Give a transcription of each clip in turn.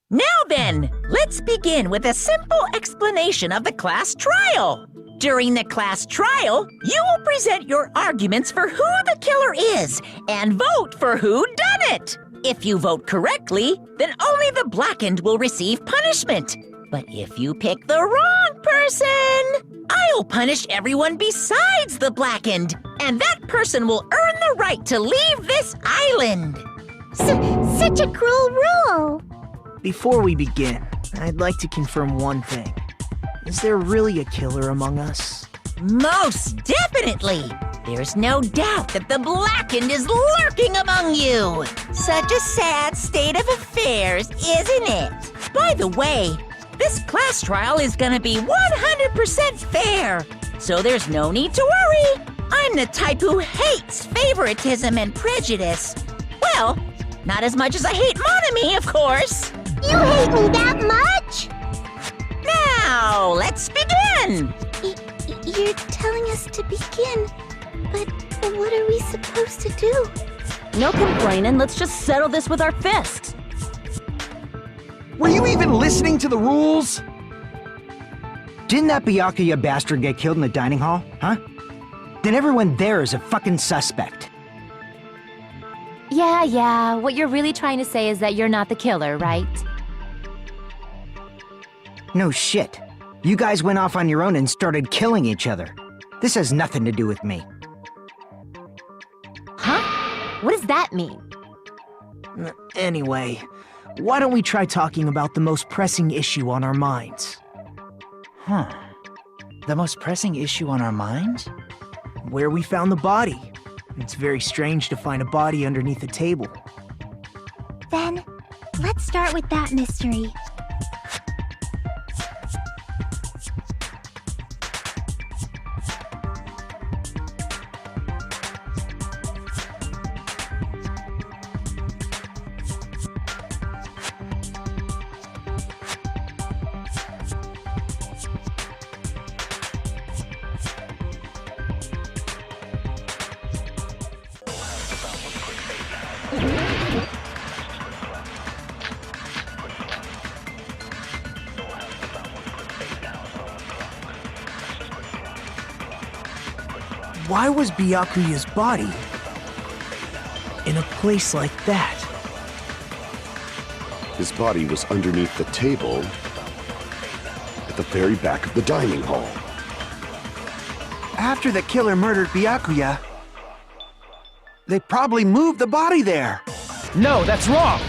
Now then, let's begin with a simple explanation of the class trial. During the class trial, you will present your arguments for who the killer is and vote for who done it. If you vote correctly, then only the blackened will receive punishment. But if you pick the wrong person, I'll punish everyone besides the blackened, and that person will earn the right to leave this island. Such a cruel rule. Before we begin, I'd like to confirm one thing. Is there really a killer among us? Most definitely! There's no doubt that the blackened is lurking among you! Such a sad state of affairs, isn't it? By the way, this class trial is gonna be 100% fair, so there's no need to worry. I'm the type who hates favoritism and prejudice. Well, not as much as I hate monogamy, of course. You hate me that much? Now, let's begin! You're telling us to begin, but what are we supposed to do? No complaining, let's just settle this with our fists. Were you even listening to the rules? Didn't that Byakuya bastard get killed in the dining hall, huh? Then everyone there is a fucking suspect. Yeah, what you're really trying to say is that you're not the killer, right? No shit. You guys went off on your own and started killing each other. This has nothing to do with me. Huh? What does that mean? Anyway, why don't we try talking about the most pressing issue on our minds? Huh. The most pressing issue on our minds? Where we found the body. It's very strange to find a body underneath a table. Then, let's start with that mystery. Why was Byakuya's body in a place like that? His body was underneath the table at the very back of the dining hall. After the killer murdered Byakuya, they probably moved the body there. No, that's wrong!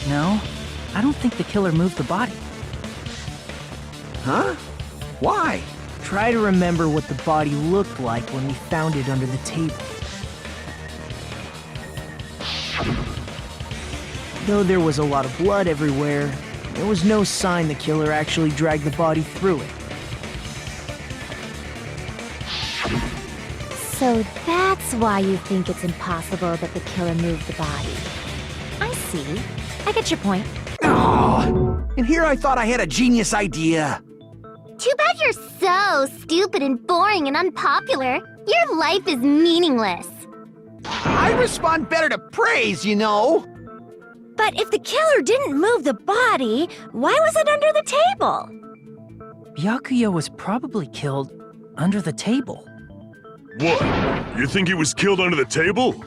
No, I don't think the killer moved the body. Huh? Why? Try to remember what the body looked like when we found it under the table. Though there was a lot of blood everywhere, there was no sign the killer actually dragged the body through it. So that's why you think it's impossible that the killer moved the body. I see. I get your point. Oh, and here I thought I had a genius idea. Too bad you're so stupid and boring and unpopular. Your life is meaningless. I respond better to praise, you know. But if the killer didn't move the body, why was it under the table? Byakuya was probably killed under the table. What? You think he was killed under the table?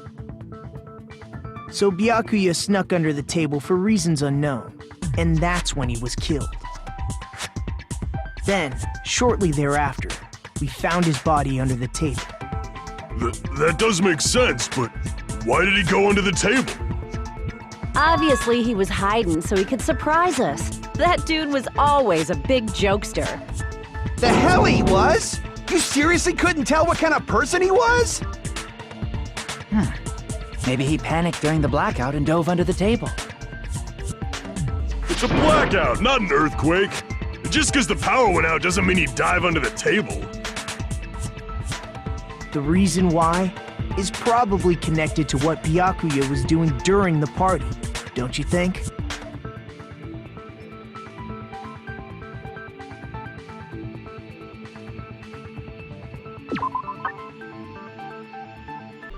So Byakuya snuck under the table for reasons unknown, and that's when he was killed. Then, shortly thereafter, we found his body under the table. That does make sense, but why did he go under the table? Obviously, he was hiding so he could surprise us. That dude was always a big jokester. The hell he was? You seriously couldn't tell what kind of person he was? Maybe he panicked during the blackout and dove under the table. It's a blackout, not an earthquake. Just because the power went out doesn't mean he'd dive under the table. The reason why is probably connected to what Byakuya was doing during the party, don't you think?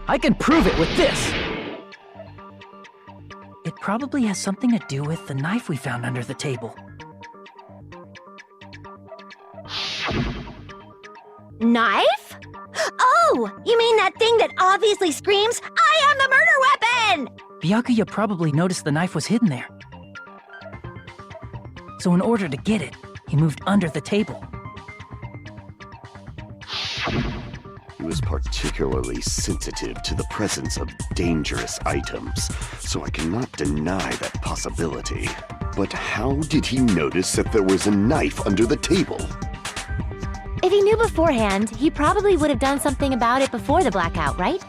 I can prove it with this! It probably has something to do with the knife we found under the table. Knife? Oh, you mean that thing that obviously screams, I am the murder weapon! Byakuya probably noticed the knife was hidden there. So in order to get it, he moved under the table. He was particularly sensitive to the presence of dangerous items, so I cannot deny that possibility. But how did he notice that there was a knife under the table? If he knew beforehand, he probably would have done something about it before the blackout, right?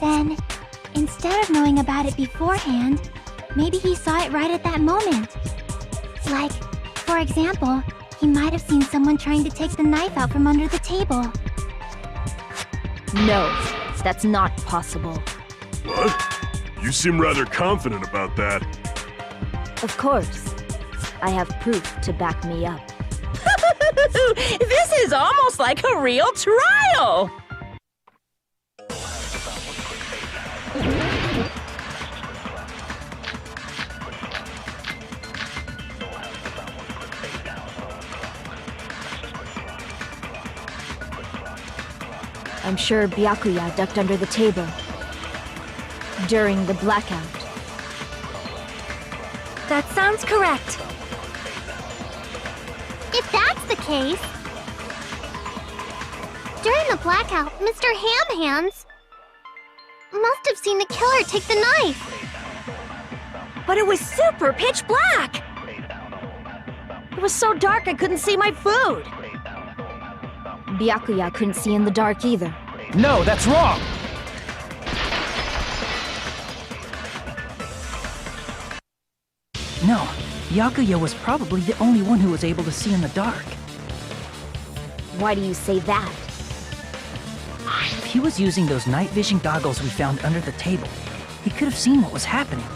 Then, instead of knowing about it beforehand, maybe he saw it right at that moment. Like, for example, he might have seen someone trying to take the knife out from under the table. No, that's not possible. What? You seem rather confident about that. Of course. I have proof to back me up. This is almost like a real trial! I'm sure Byakuya ducked under the table during the blackout. That sounds correct. If that's the case, during the blackout, Mr. Ham Hands must have seen the killer take the knife. But it was super pitch black! It was so dark I couldn't see my food! Byakuya couldn't see in the dark either. No, that's wrong! No, Byakuya was probably the only one who was able to see in the dark. Why do you say that? If he was using those night vision goggles we found under the table, he could have seen what was happening.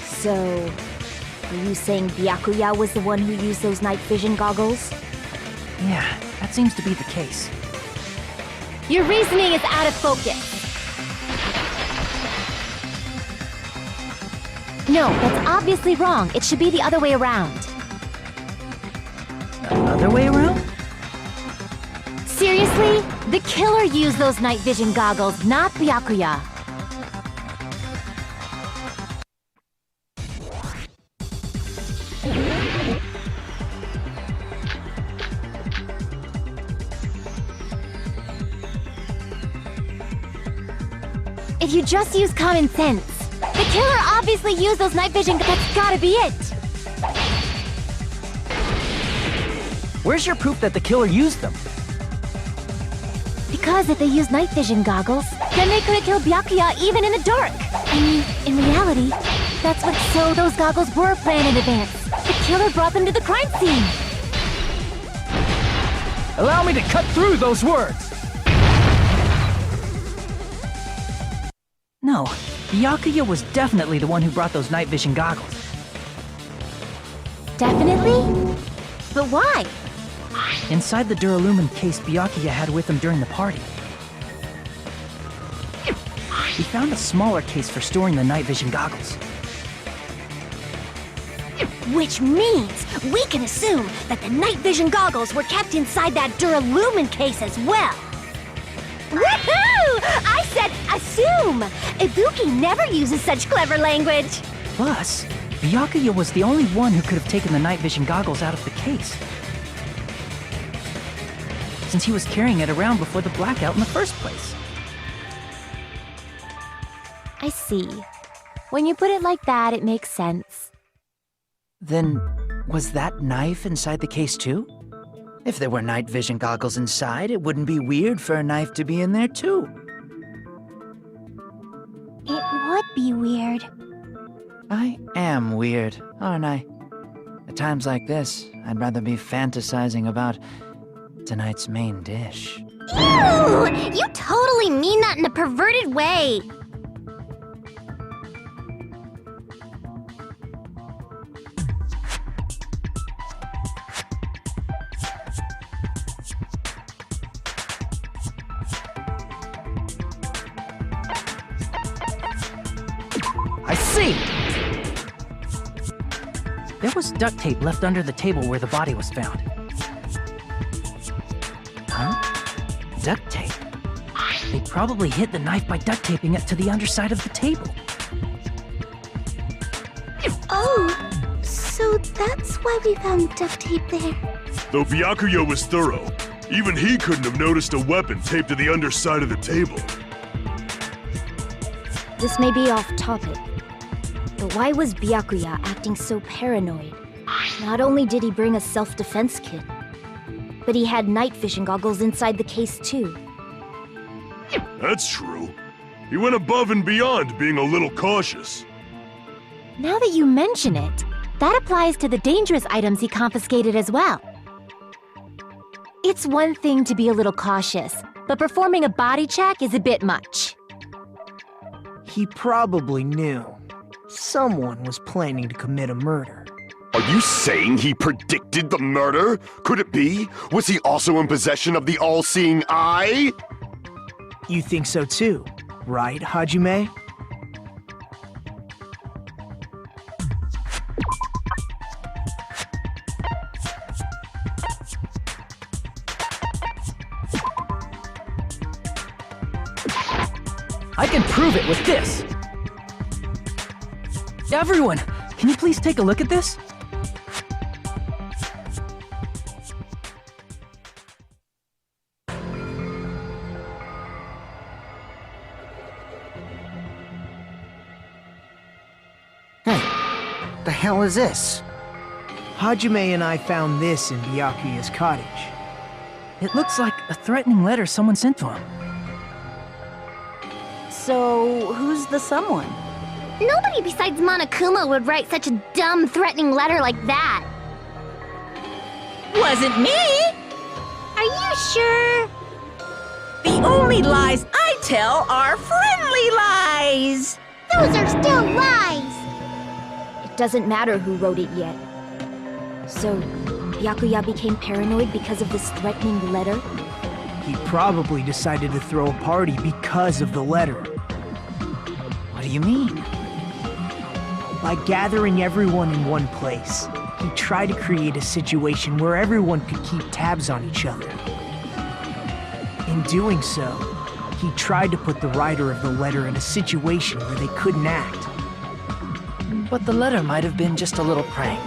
So, are you saying Byakuya was the one who used those night vision goggles? Yeah, that seems to be the case. Your reasoning is out of focus. No, that's obviously wrong. It should be the other way around. Other way around? Seriously? The killer used those night vision goggles, not Byakuya. If you just use common sense, the killer obviously used those night vision. That's gotta be it. Where's your proof that the killer used them? Because if they used night vision goggles, then they could have killed Byakuya even in the dark. I mean, in reality, that's what so those goggles were planned in advance. The killer brought them to the crime scene. Allow me to cut through those words! No, Byakuya was definitely the one who brought those night vision goggles. Definitely? But why? Inside the Duralumin case Byakuya had with him during the party, he found a smaller case for storing the night vision goggles. Which means we can assume that the night vision goggles were kept inside that Duralumin case as well. Woohoo! I said assume! Ibuki never uses such clever language. Plus, Byakuya was the only one who could have taken the night vision goggles out of the case, since he was carrying it around before the blackout in the first place. I see. When you put it like that, it makes sense. Then, was that knife inside the case too? If there were night vision goggles inside, it wouldn't be weird for a knife to be in there too. It would be weird. I am weird, aren't I? At times like this, I'd rather be fantasizing about tonight's main dish. Ew! You totally mean that in a perverted way. see! There was duct tape left under the table where the body was found. Huh? Duct tape? They probably hid the knife by duct taping it to the underside of the table. Oh, so that's why we found duct tape there. Though Byakuya was thorough, even he couldn't have noticed a weapon taped to the underside of the table. This may be off topic, but why was Byakuya acting so paranoid? Not only did he bring a self-defense kit, but he had night vision goggles inside the case too. That's true. He went above and beyond being a little cautious. Now that you mention it, that applies to the dangerous items he confiscated as well. It's one thing to be a little cautious, but performing a body check is a bit much. He probably knew someone was planning to commit a murder. Are you saying he predicted the murder? Could it be? Was he also in possession of the all-seeing eye? You think so too, right, Hajime? I can prove it with this! Everyone, can you please take a look at this? The hell is this? Hajime and I found this in Byakuya's cottage. It looks like a threatening letter someone sent to him. So, who's the someone? Nobody besides Monokuma would write such a dumb, threatening letter like that. Wasn't me! Are you sure? The only lies I tell are friendly lies! Those are still lies! It doesn't matter who wrote it yet. So, Byakuya became paranoid because of this threatening letter? He probably decided to throw a party because of the letter. What do you mean? By gathering everyone in one place, he tried to create a situation where everyone could keep tabs on each other. In doing so, he tried to put the writer of the letter in a situation where they couldn't act. But the letter might have been just a little prank.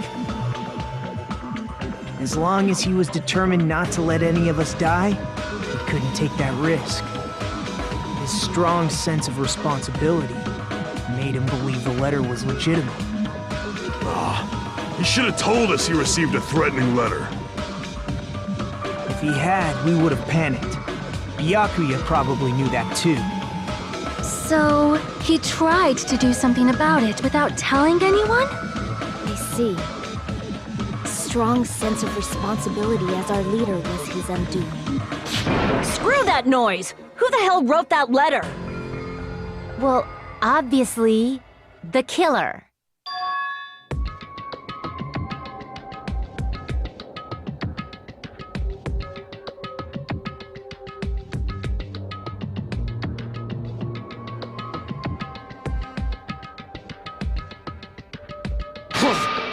As long as he was determined not to let any of us die, he couldn't take that risk. His strong sense of responsibility made him believe the letter was legitimate. He should have told us he received a threatening letter. If he had, we would have panicked. Byakuya probably knew that too. So, he tried to do something about it without telling anyone? I see. Strong sense of responsibility as our leader was his undoing. Screw that noise! Who the hell wrote that letter? Well, obviously, the killer.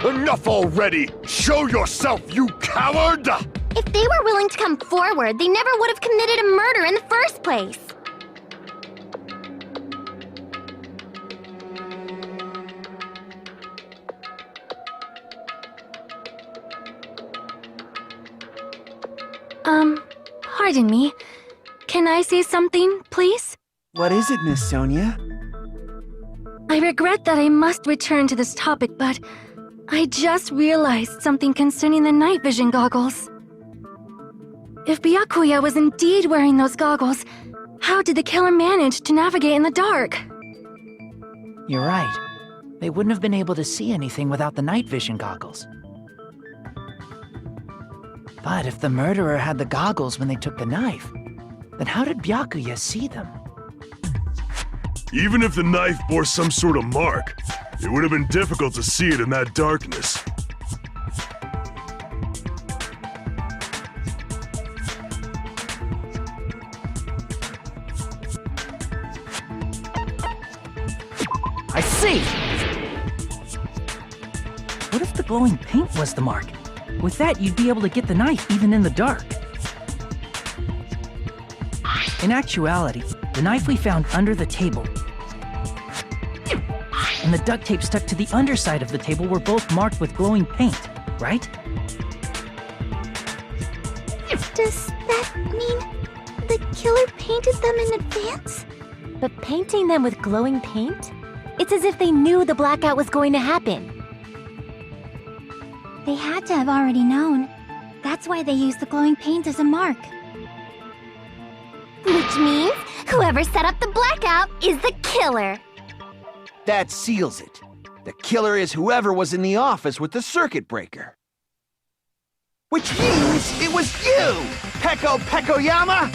Enough already! Show yourself, you coward! If they were willing to come forward, they never would have committed a murder in the first place. Pardon me. Can I say something, please? What is it, Miss Sonia? I regret that I must return to this topic, but I just realized something concerning the night vision goggles. If Byakuya was indeed wearing those goggles, how did the killer manage to navigate in the dark? You're right. They wouldn't have been able to see anything without the night vision goggles. But if the murderer had the goggles when they took the knife, then how did Byakuya see them? Even if the knife bore some sort of mark, it would have been difficult to see it in that darkness. I see! What if the glowing paint was the mark? With that, you'd be able to get the knife even in the dark. In actuality, the knife we found under the table and the duct tape stuck to the underside of the table were both marked with glowing paint, right? Does that mean the killer painted them in advance? But painting them with glowing paint? It's as if they knew the blackout was going to happen. They had to have already known. That's why they used the glowing paint as a mark. Which means whoever set up the blackout is the killer. That seals it. The killer is whoever was in the office with the circuit breaker. Which means it was you, Peko Pekoyama!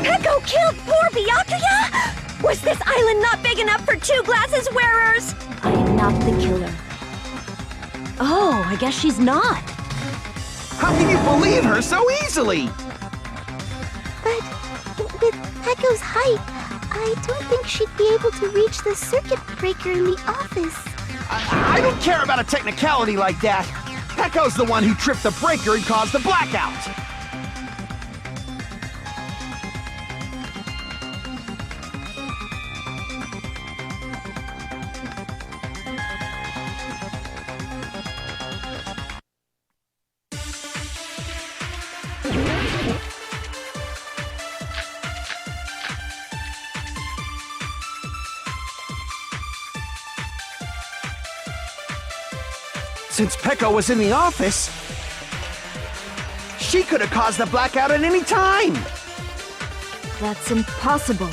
Peko killed poor Byakuya? Was this island not big enough for 2 glasses wearers? I am not the killer. Oh, I guess she's not. How can you believe her so easily? But with Peko's height, I don't think she'd be able to reach the circuit breaker in the office. I don't care about a technicality like that. Peko's the one who tripped the breaker and caused the blackout. Since Peko was in the office, she could have caused the blackout at any time. That's impossible.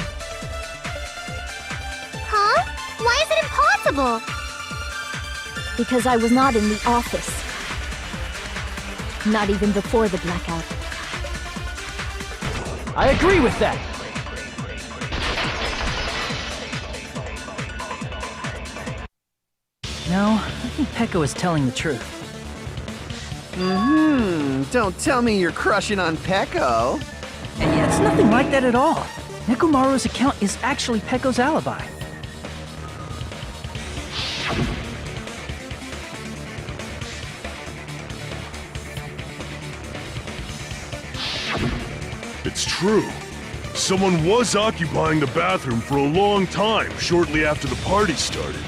Huh? Why is it impossible? Because I was not in the office. Not even before the blackout. I agree with that. No, I think Peko is telling the truth. Don't tell me you're crushing on Peko. And it's nothing like that at all. Nekomaru's account is actually Peko's alibi. It's true. Someone was occupying the bathroom for a long time shortly after the party started.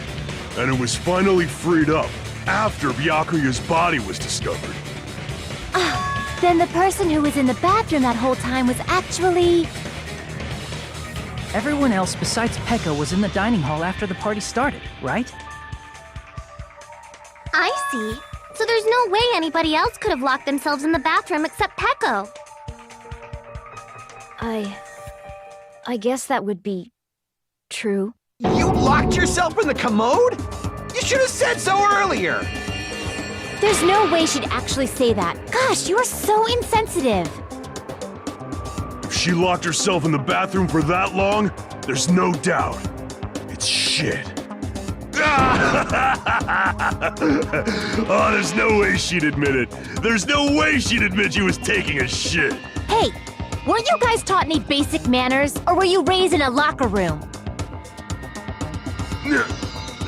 And it was finally freed up after Byakuya's body was discovered. Then the person who was in the bathroom that whole time was actually... Everyone else besides Peko was in the dining hall after the party started, right? I see. So there's no way anybody else could have locked themselves in the bathroom except Peko. I guess that would be... true. You locked yourself in the commode? You should have said so earlier! There's no way she'd actually say that. Gosh, you are so insensitive. If she locked herself in the bathroom for that long, there's no doubt. It's shit. Oh, there's no way she'd admit it. There's no way she'd admit she was taking a shit. Hey, weren't you guys taught any basic manners, or were you raised in a locker room?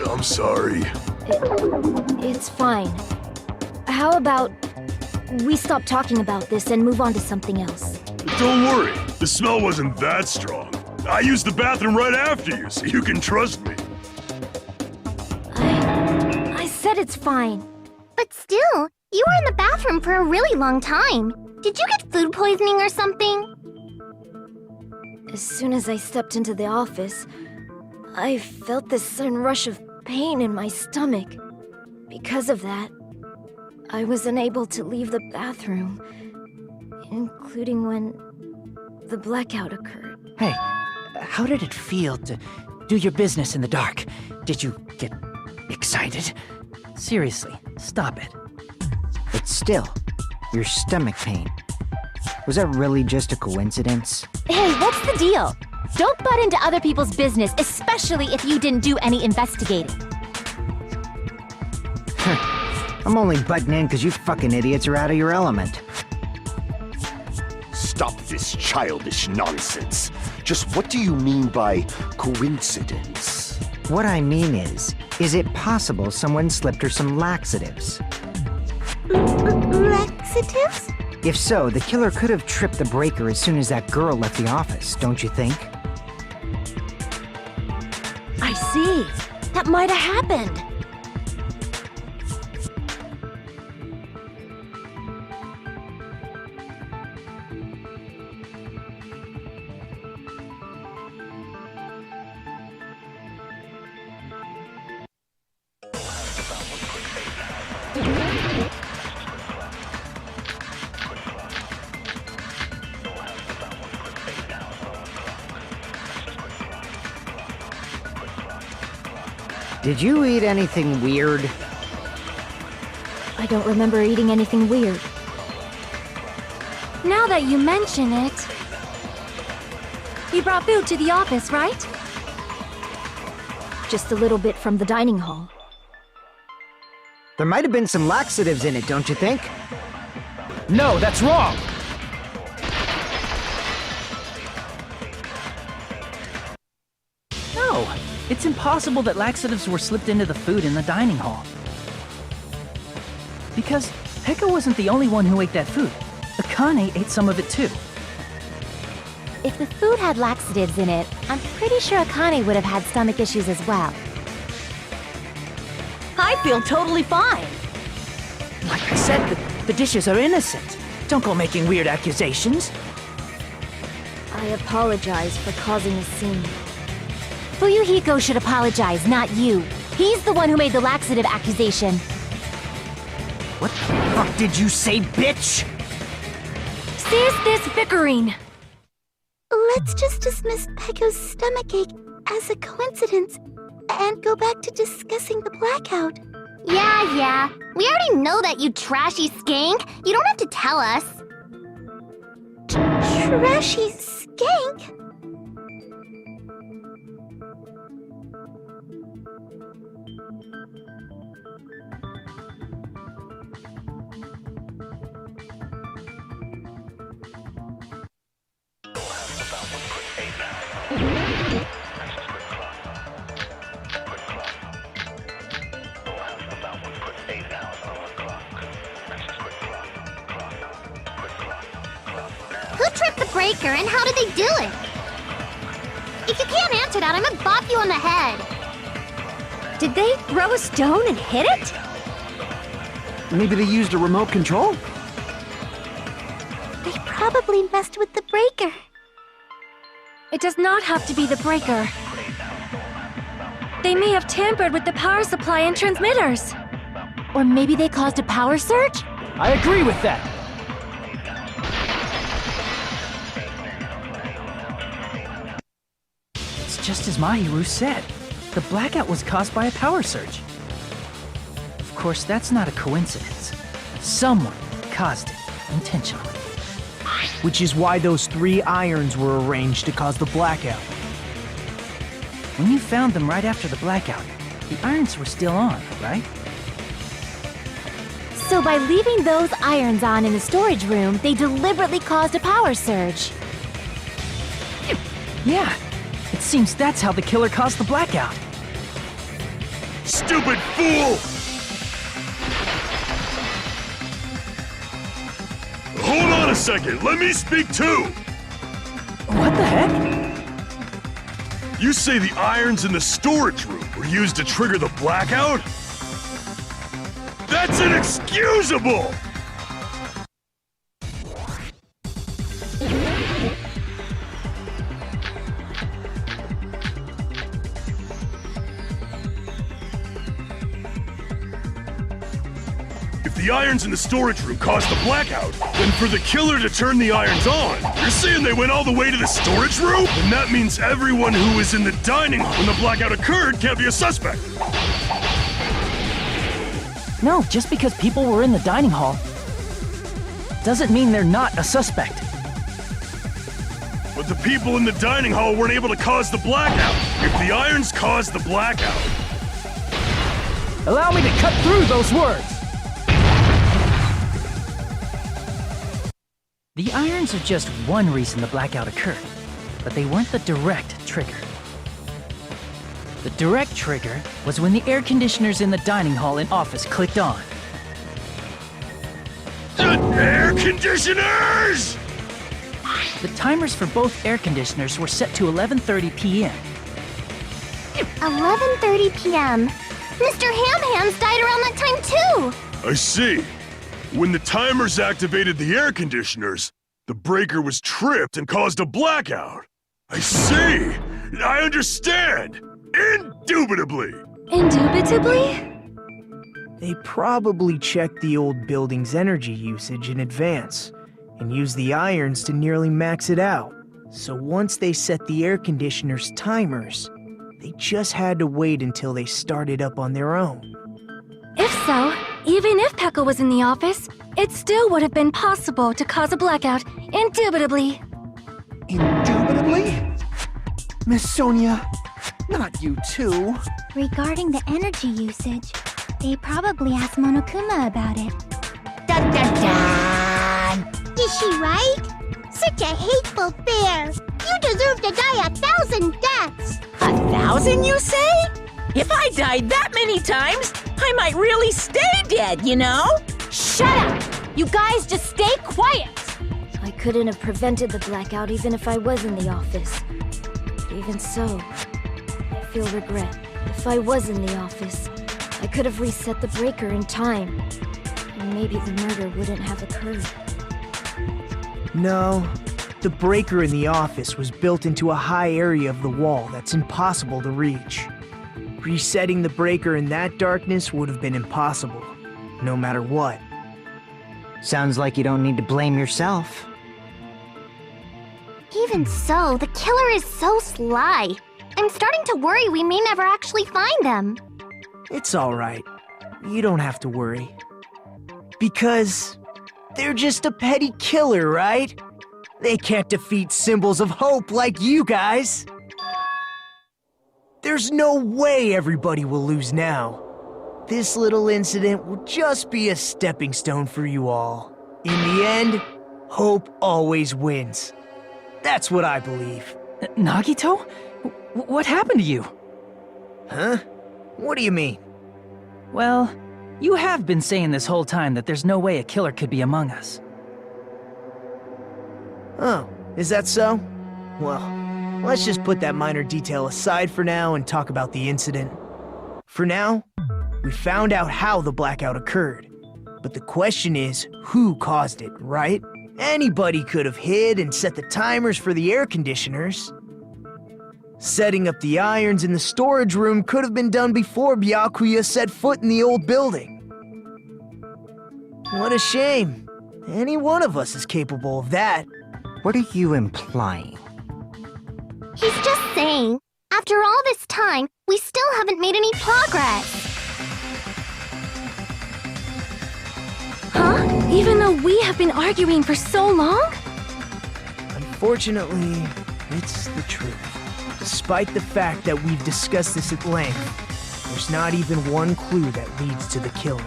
I'm sorry. It's fine. How about we stop talking about this and move on to something else? Don't worry, the smell wasn't that strong. I used the bathroom right after you, so you can trust me. I said it's fine. But still, you were in the bathroom for a really long time. Did you get food poisoning or something? As soon as I stepped into the office, I felt this sudden rush of pain in my stomach. Because of that, I was unable to leave the bathroom, including when the blackout occurred. Hey, how did it feel to do your business in the dark? Did you get excited? Seriously, stop it. But still, your stomach pain. Was that really just a coincidence? Hey, what's the deal? Don't butt into other people's business, especially if you didn't do any investigating. I'm only butting in because you fucking idiots are out of your element. Stop this childish nonsense. Just what do you mean by coincidence? What I mean is it possible someone slipped her some laxatives? Laxatives? If so, the killer could have tripped the breaker as soon as that girl left the office, don't you think? I see. That might have happened. Did you eat anything weird? I don't remember eating anything weird. Now that you mention it... You brought food to the office, right? Just a little bit from the dining hall. There might have been some laxatives in it, don't you think? No, that's wrong! No, it's impossible that laxatives were slipped into the food in the dining hall. Because Pekka wasn't the only one who ate that food. Akane ate some of it too. If the food had laxatives in it, I'm pretty sure Akane would have had stomach issues as well. I feel totally fine. Like I said, the dishes are innocent. Don't go making weird accusations. I apologize for causing a scene. Fuyuhiko should apologize, not you. He's the one who made the laxative accusation. What the fuck did you say, bitch? Cease this bickering! Let's just dismiss Pekko's stomachache as a coincidence and go back to discussing the blackout. Yeah. We already know that, you trashy skank. You don't have to tell us. Trashy skank? Who tripped the breaker and how did they do it? If you can't answer that, I'm gonna bop you on the head. Did they throw a stone and hit it? Maybe they used a remote control? They probably messed with the breaker. It does not have to be the breaker. They may have tampered with the power supply and transmitters. Or maybe they caused a power surge? I agree with that. It's just as Mahiru said. The blackout was caused by a power surge. Of course, that's not a coincidence. Someone caused it intentionally. Which is why those 3 irons were arranged to cause the blackout. When you found them right after the blackout, the irons were still on, right? So by leaving those irons on in the storage room, they deliberately caused a power surge. Yeah, it seems that's how the killer caused the blackout. Stupid fool! Hold on a second, let me speak too! What the heck? You say the irons in the storage room were used to trigger the blackout? That's inexcusable! If the irons in the storage room caused the blackout, then for the killer to turn the irons on, you're saying they went all the way to the storage room? Then that means everyone who was in the dining hall when the blackout occurred can't be a suspect. No, just because people were in the dining hall doesn't mean they're not a suspect. But the people in the dining hall weren't able to cause the blackout. If the irons caused the blackout... Allow me to cut through those words! The irons are just one reason the blackout occurred, but they weren't the direct trigger. The direct trigger was when the air conditioners in the dining hall and office clicked on. Air conditioners! The timers for both air conditioners were set to 11:30 p.m. 11:30 p.m. Mr. Ham-Hams died around that time too! I see. When the timers activated the air conditioners, the breaker was tripped and caused a blackout. I see! I understand! Indubitably! Indubitably? They probably checked the old building's energy usage in advance and used the irons to nearly max it out. So once they set the air conditioner's timers, they just had to wait until they started up on their own. If so, even if Pekka was in the office, it still would have been possible to cause a blackout, indubitably. Indubitably? Miss Sonia, not you too. Regarding the energy usage, they probably asked Monokuma about it. Dun dun dun! Is she right? Such a hateful bear! You deserve to die 1,000 deaths! 1,000, you say? If I died that many times, I might really stay dead, you know? Shut up! You guys just stay quiet! I couldn't have prevented the blackout even if I was in the office. But even so, I feel regret. If I was in the office, I could have reset the breaker in time. And maybe the murder wouldn't have occurred. No, the breaker in the office was built into a high area of the wall that's impossible to reach. Resetting the breaker in that darkness would have been impossible, no matter what. Sounds like you don't need to blame yourself. Even so, the killer is so sly. I'm starting to worry we may never actually find them. It's alright. You don't have to worry. Because they're just a petty killer, right? They can't defeat symbols of hope like you guys. There's no way everybody will lose now. This little incident will just be a stepping stone for you all. In the end, hope always wins. That's what I believe. Nagito? What happened to you? Huh? What do you mean? Well, you have been saying this whole time that there's no way a killer could be among us. Oh, is that so? Well, let's just put that minor detail aside for now and talk about the incident. For now, we found out how the blackout occurred. But the question is, who caused it, right? Anybody could have hid and set the timers for the air conditioners. Setting up the irons in the storage room could have been done before Byakuya set foot in the old building. What a shame. Any one of us is capable of that. What are you implying? He's just saying, after all this time, we still haven't made any progress. Huh? Even though we have been arguing for so long? Unfortunately, it's the truth. Despite the fact that we've discussed this at length, there's not even one clue that leads to the killer.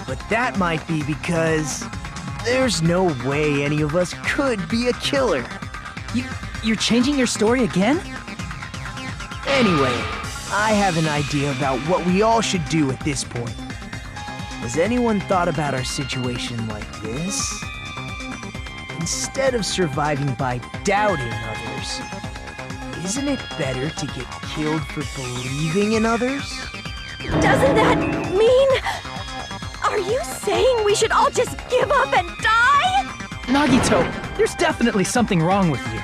But that might be because there's no way any of us could be a killer. You're changing your story again? Anyway, I have an idea about what we all should do at this point. Has anyone thought about our situation like this? Instead of surviving by doubting others, isn't it better to get killed for believing in others? Doesn't that mean... Are you saying we should all just give up and die? Nagito, there's definitely something wrong with you.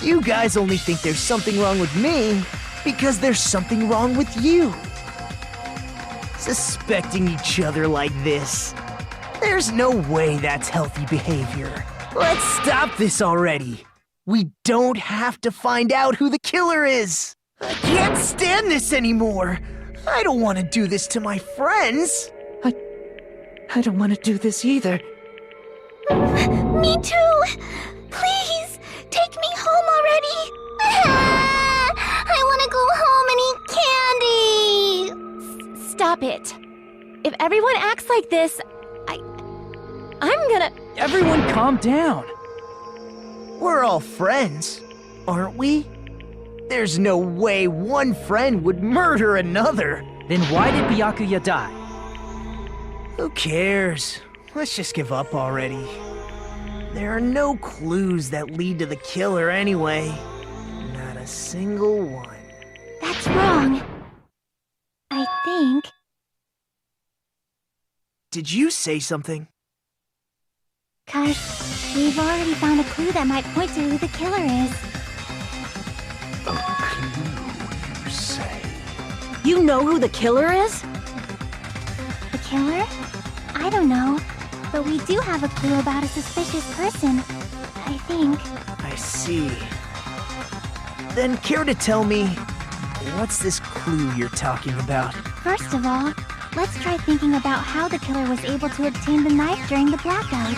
You guys only think there's something wrong with me because there's something wrong with you. Suspecting each other like this. There's no way that's healthy behavior. Let's stop this already. We don't have to find out who the killer is. I can't stand this anymore. I don't want to do this to my friends. I don't want to do this either. Me too! Please, take me home already! I want to go home and eat candy! Stop it. If everyone acts like this, I'm gonna... Everyone calm down. We're all friends. aren't we? There's no way one friend would murder another. Then why did Byakuya die? Who cares? Let's just give up already. There are no clues that lead to the killer anyway. Not a single one. That's wrong. I think. Did you say something? 'Cause we've already found a clue that might point to who the killer is. A clue, you say? You know who the killer is? The killer? I don't know. But we do have a clue about a suspicious person. I think. I see. Then care to tell me, what's this clue you're talking about? First of all, let's try thinking about how the killer was able to obtain the knife during the blackout.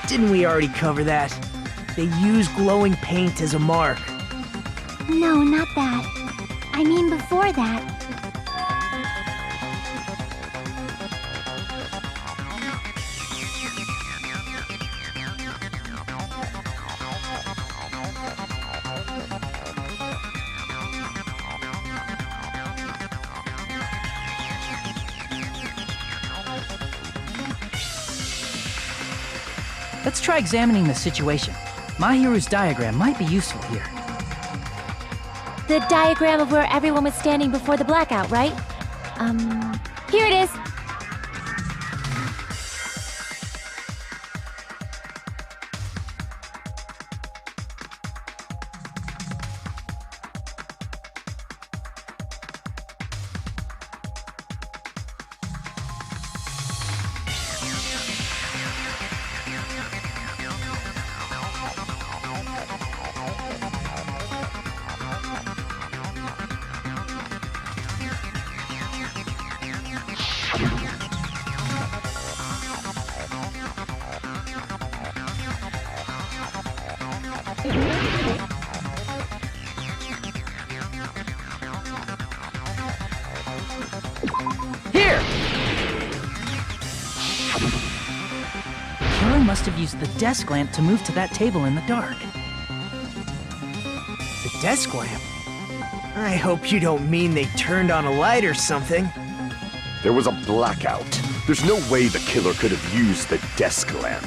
Didn't we already cover that? They use glowing paint as a mark. No, not that. I mean before that. Let's try examining the situation. Mahiru's diagram might be useful here. The diagram of where everyone was standing before the blackout, right? Here it is. Here! The killer must have used the desk lamp to move to that table in the dark. The desk lamp? I hope you don't mean they turned on a light or something. There was a blackout. There's no way the killer could have used the desk lamp.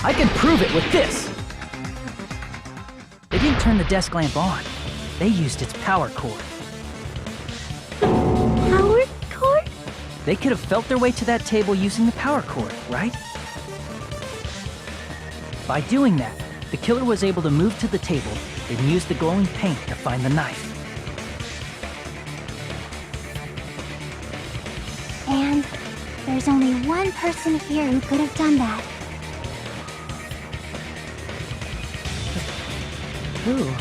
I can prove it with this! They didn't turn the desk lamp on. They used its power cord. Power cord? They could have felt their way to that table using the power cord, right? By doing that, the killer was able to move to the table and use the glowing paint to find the knife. And there's only one person here who could have done that. Who?